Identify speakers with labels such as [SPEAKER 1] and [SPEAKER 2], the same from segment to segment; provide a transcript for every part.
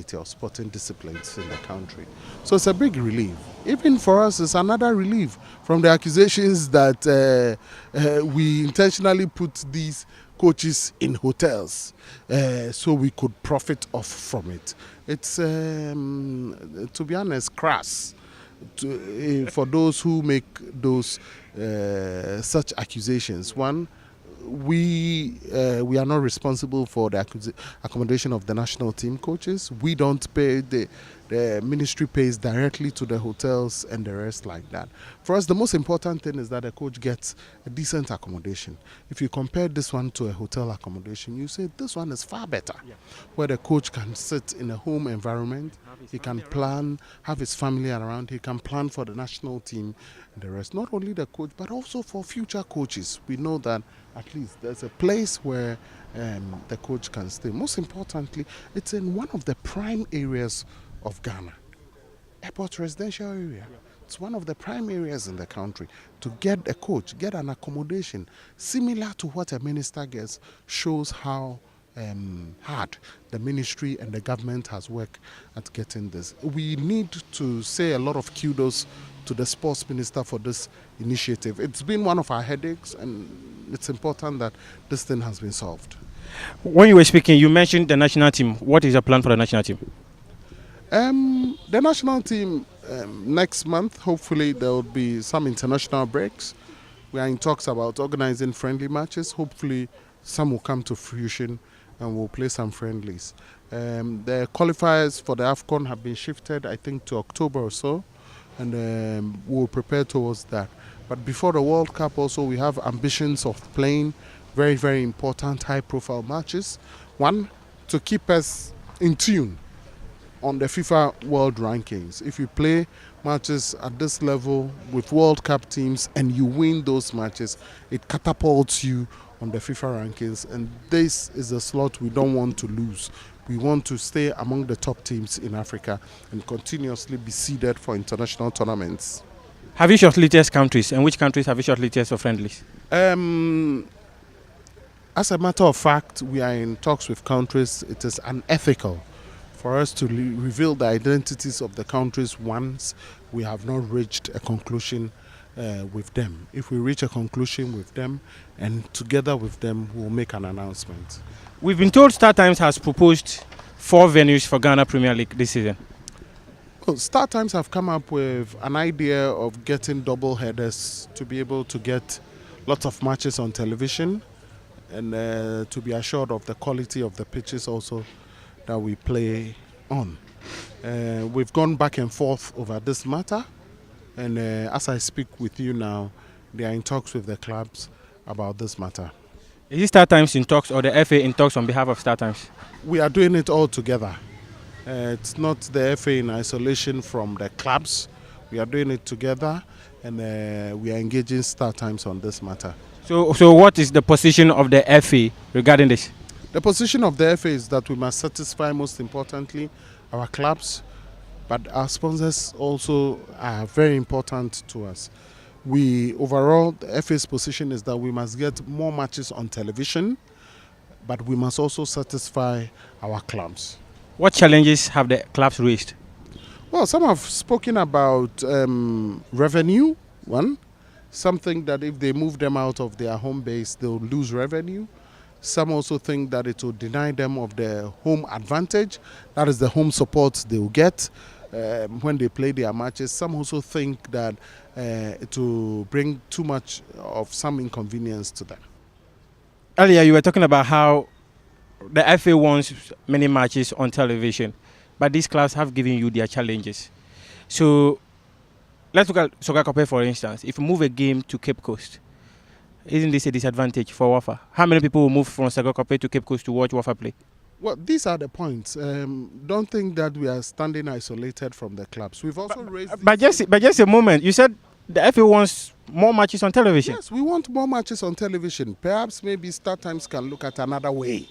[SPEAKER 1] variety of sporting disciplines in the country. So it's a big relief. Even for us, it's another relief from the accusations that we intentionally put these coaches in hotels so we could profit off from it. It's, to be honest, crass for those who make those such accusations. One, we are not responsible for the accommodation of the national team coaches. We don't pay, the ministry pays directly to the hotels and the rest like that. For us, the most important thing is that the coach gets a decent accommodation. If you compare this one to a hotel accommodation, you say this one is far better, where the coach can sit in a home environment, he can plan, have his family around, he can plan for the national team and the rest. Not only the coach, but also for future coaches. We know that at least there's a place where the coach can stay. Most importantly, it's in one of the prime areas of Ghana, airport residential area. It's one of the prime areas in the country. To get a coach, get an accommodation similar to what a minister gets, shows how hard the ministry and the government has worked at getting this. We need to say a lot of kudos to the sports minister for this initiative. It's been one of our headaches, and it's important that this thing has been solved.
[SPEAKER 2] When you were speaking, you mentioned the national team. What is the plan for the national team?
[SPEAKER 1] The national team, next month, hopefully there will be some international breaks. We are in talks about organizing friendly matches. Hopefully some will come to fruition and we'll play some friendlies. The qualifiers for the AFCON have been shifted, I think, to October or so, and we'll prepare towards that. But before the World Cup also, we have ambitions of playing very, very important high-profile matches. One, to keep us in tune on the FIFA World Rankings. If you play matches at this level with World Cup teams and you win those matches, it catapults you on the FIFA rankings, and this is a slot we don't want to lose. We want to stay among the top teams in Africa and continuously be seeded for international tournaments.
[SPEAKER 2] Have you shortlisted countries, and which countries have you shortlisted for friendlies?
[SPEAKER 1] As a matter of fact, we are in talks with countries. It is unethical for us to reveal the identities of the countries once we have not reached a conclusion with them. If we reach a conclusion with them, and together with them, we'll make an announcement.
[SPEAKER 2] We've been told StarTimes has proposed 4 venues for Ghana Premier League this season.
[SPEAKER 1] Well, StarTimes have come up with an idea of getting double headers to be able to get lots of matches on television, and to be assured of the quality of the pitches also that we play on. We've gone back and forth over this matter, and as I speak with you now, they are in talks with the clubs about this matter.
[SPEAKER 2] Is it StarTimes in talks or the FA in talks on behalf of StarTimes?
[SPEAKER 1] We are doing it all together. It's not the FA in isolation from the clubs. We are doing it together, and we are engaging StarTimes on this matter.
[SPEAKER 2] So what is the position of the FA regarding this?
[SPEAKER 1] The position of the FA is that we must satisfy, most importantly, our clubs, but our sponsors also are very important to us. Overall, the FA's position is that we must get more matches on television, but we must also satisfy our clubs.
[SPEAKER 2] What challenges have the clubs raised?
[SPEAKER 1] Well, some have spoken about revenue, one. Something that if they move them out of their home base, they'll lose revenue. Some also think that it will deny them of their home advantage. That is the home support they will get when they play their matches. Some also think that it will bring too much of some inconvenience to them.
[SPEAKER 2] Earlier, you were talking about how the FA wants many matches on television, but these clubs have given you their challenges. So let's look at Soccer Cup, for instance. If you move a game to Cape Coast, isn't this a disadvantage for Wafa? How many people will move from Soccer Cup to Cape Coast to watch Wafa play?
[SPEAKER 1] Well, these are the points. Don't think that we are standing isolated from the clubs. We've also raised...
[SPEAKER 2] But just a moment. You said the FA wants more matches on television.
[SPEAKER 1] Yes, we want more matches on television. Perhaps maybe StarTimes can look at another way.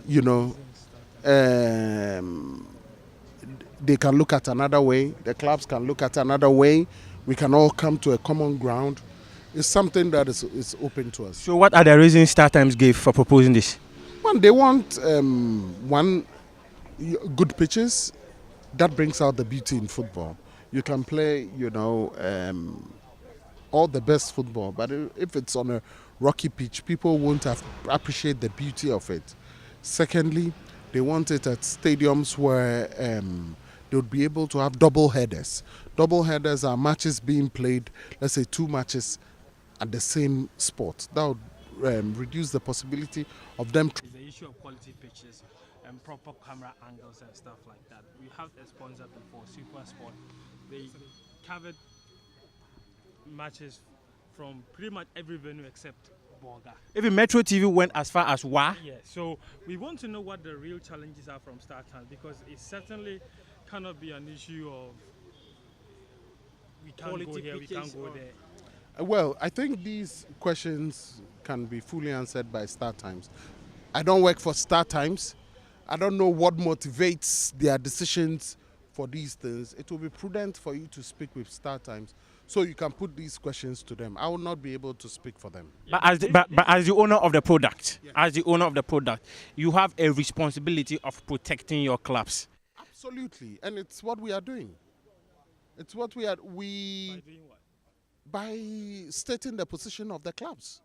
[SPEAKER 1] You know, they can look at another way. The clubs can look at another way. We can all come to a common ground. It's something that is open to us.
[SPEAKER 2] So what are the reasons StarTimes gave for proposing this?
[SPEAKER 1] One, they want Good pitches, that brings out the beauty in football. You can play, all the best football, but if it's on a rocky pitch, people won't appreciate the beauty of it. Secondly, they want it at stadiums where they would be able to have double headers. Double headers are matches being played, let's say 2 matches at the same spot. That would reduce the possibility of them.
[SPEAKER 2] It's the issue of quality pitches and proper camera angles and stuff like that. We have a sponsor before, Super Sport. They covered matches from pretty much every venue except Borga. Even Metro TV went as far as Wa. Yeah, so we want to know what the real challenges are from StarTimes, because it certainly cannot be an issue of we can't quality go here, we can't go there.
[SPEAKER 1] Well, I think these questions can be fully answered by StarTimes. I don't work for StarTimes. I don't know what motivates their decisions for these things. It will be prudent for you to speak with StarTimes so you can put these questions to them. I will not be able to speak for them.
[SPEAKER 2] But as the owner of the product, you have a responsibility of protecting your clubs.
[SPEAKER 1] Absolutely, and it's what we are doing. It's what we are.
[SPEAKER 2] By doing what?
[SPEAKER 1] By stating the position of the clubs.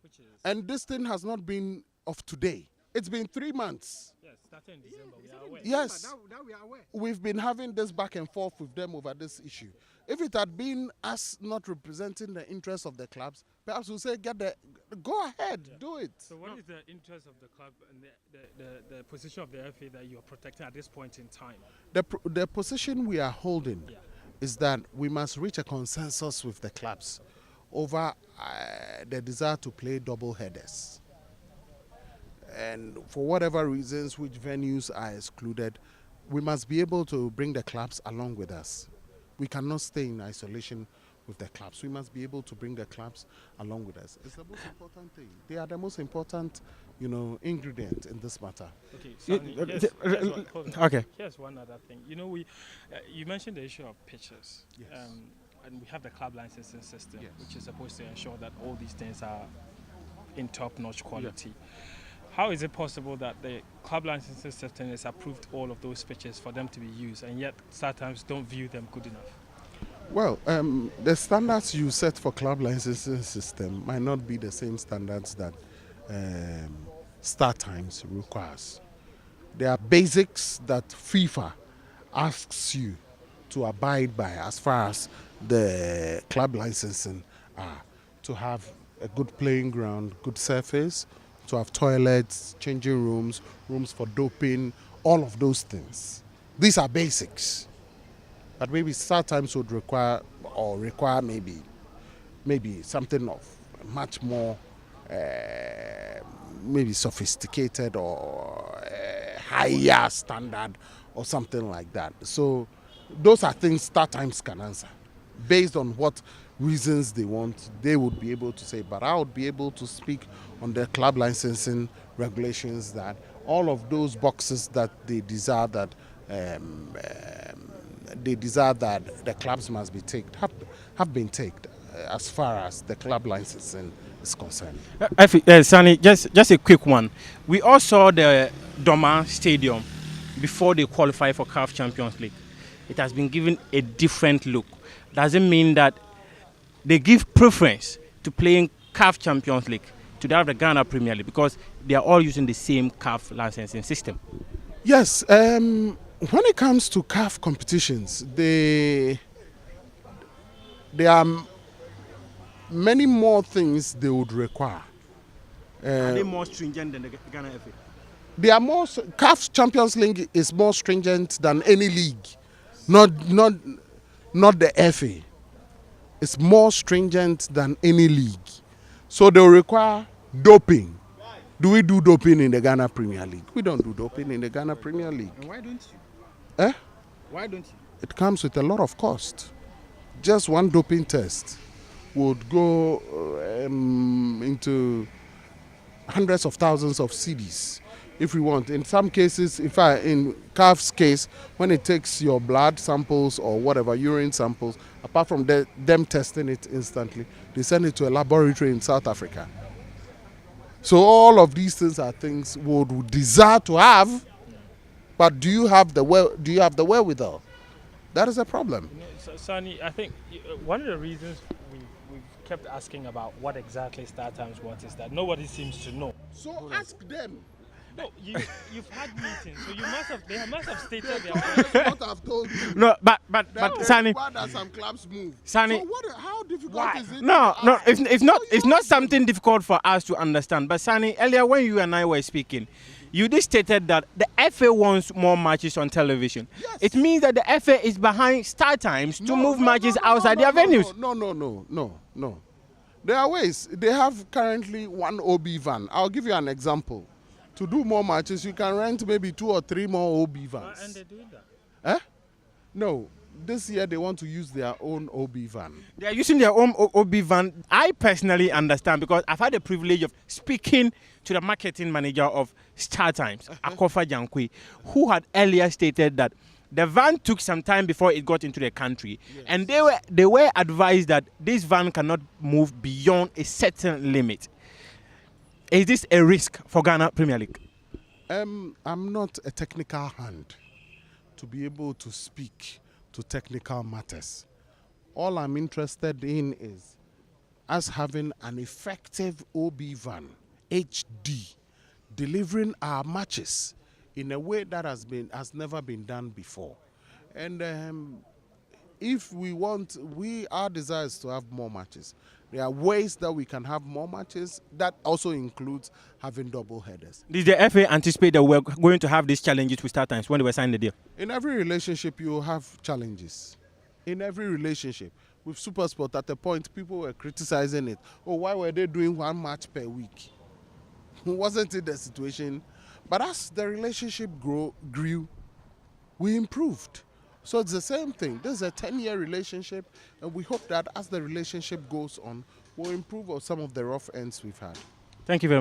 [SPEAKER 2] Which is?
[SPEAKER 1] And this thing has not been of today. It's been 3 months.
[SPEAKER 2] Yes, starting in December, we are aware.
[SPEAKER 1] Yes.
[SPEAKER 3] Now we are aware.
[SPEAKER 1] We've been having this back and forth with them over this issue. If it had been us not representing the interests of the clubs, perhaps we'll say, go ahead, do it.
[SPEAKER 2] So what is the interest of the club and the position of the FA that you are protecting at this point in time?
[SPEAKER 1] The position we are holding is that we must reach a consensus with the clubs over the desire to play double headers. And for whatever reasons, which venues are excluded, we must be able to bring the clubs along with us. We cannot stay in isolation with the clubs. We must be able to bring the clubs along with us. It's the most important thing. They are the most important, ingredient in this matter.
[SPEAKER 2] Okay. So okay. Here's one other thing. You mentioned the issue of pitches.
[SPEAKER 1] Yes.
[SPEAKER 2] And we have the club licensing system,
[SPEAKER 1] yes,
[SPEAKER 2] which is supposed to ensure that all these things are in top-notch quality. Yeah. How is it possible that the club licensing system has approved all of those pitches for them to be used, and yet StarTimes don't view them good enough?
[SPEAKER 1] Well, the standards you set for club licensing system might not be the same standards that StarTimes requires. There are basics that FIFA asks you to abide by as far as the club licensing are. To have a good playing ground, good surface, to have toilets, changing rooms, rooms for doping, all of those things. These are basics. But maybe StarTimes would require maybe something of much more maybe sophisticated or higher standard or something like that. So those are things StarTimes can answer. Based on what reasons they want, they would be able to say, but I would be able to speak on the club licensing regulations that all of those boxes that they desire that the clubs must be ticked have been ticked as far as the club licensing is concerned.
[SPEAKER 2] Sani, just a quick one. We all saw the Doma Stadium before they qualify for CAF Champions League. It has been given a different look. Does it mean that they give preference to playing CAF Champions League to that of the Ghana Premier League because they are all using the same CAF licensing system?
[SPEAKER 1] Yes. When it comes to CAF competitions, there are many more things they would require.
[SPEAKER 2] Are they more stringent than the Ghana FA?
[SPEAKER 1] They are more. CAF Champions League is more stringent than any league, not the FA. It's more stringent than any league. So they'll require doping. Do we do doping in the Ghana Premier League? We don't do doping in the Ghana Premier League.
[SPEAKER 3] And why don't you? Why don't you?
[SPEAKER 1] It comes with a lot of cost. Just one doping test would go into hundreds of thousands of cedis if we want. In some cases, in CAF's case, when it takes your blood samples or whatever, urine samples, apart from them testing it instantly, they send it to a laboratory in South Africa. So all of these things are things we would desire to have, But do you have the wherewithal? That is a problem.
[SPEAKER 4] You know, Sonny, I think one of the reasons we've kept asking about what exactly StarTimes wants is that nobody seems to know.
[SPEAKER 1] So ask them.
[SPEAKER 4] No, you've had meetings, so they must have stated their
[SPEAKER 1] That's what I've told you.
[SPEAKER 2] No, but
[SPEAKER 1] That
[SPEAKER 2] Sani,
[SPEAKER 1] why does some clubs move?
[SPEAKER 2] Sani-
[SPEAKER 1] So how difficult
[SPEAKER 2] why?
[SPEAKER 1] is it?
[SPEAKER 2] No,
[SPEAKER 1] to
[SPEAKER 2] no,
[SPEAKER 1] ask?
[SPEAKER 2] it's not something difficult for us to understand. But Sani, earlier when you and I were speaking, you did stated that the FA wants more matches on television.
[SPEAKER 1] Yes.
[SPEAKER 2] It means that the FA is behind StarTimes to
[SPEAKER 1] No,
[SPEAKER 2] move
[SPEAKER 1] no,
[SPEAKER 2] matches
[SPEAKER 1] no, no,
[SPEAKER 2] outside
[SPEAKER 1] no,
[SPEAKER 2] their
[SPEAKER 1] no,
[SPEAKER 2] venues.
[SPEAKER 1] No. There are ways. They have currently one OB van. I'll give you an example. To do more matches, you can rent maybe 2 or 3 more OB vans.
[SPEAKER 4] and they're doing that.
[SPEAKER 1] Eh? No. This year they want to use their own OB van.
[SPEAKER 2] They are using their own OB van. I personally understand because I've had the privilege of speaking to the marketing manager of StarTimes, Akofa Jankwe, who had earlier stated that the van took some time before it got into the country, and they were advised that this van cannot move beyond a certain limit. Is this a risk for Ghana Premier League?
[SPEAKER 1] I'm not a technical hand to be able to speak to technical matters. All I'm interested in is us having an effective OB van, HD, delivering our matches in a way that has never been done before. And if our desire is to have more matches. There are ways that we can have more matches. That also includes having double headers.
[SPEAKER 2] Did the FA anticipate that we're going to have these challenges with StarTimes when they were signing the deal?
[SPEAKER 1] In every relationship, you have challenges. In every relationship. With SuperSport, at a point, people were criticizing it. Oh, why were they doing 1 match per week? Wasn't it the situation? But as the relationship grew, we improved. So it's the same thing. This is a 10-year relationship, and we hope that as the relationship goes on, we'll improve on some of the rough ends we've had.
[SPEAKER 2] Thank you very much.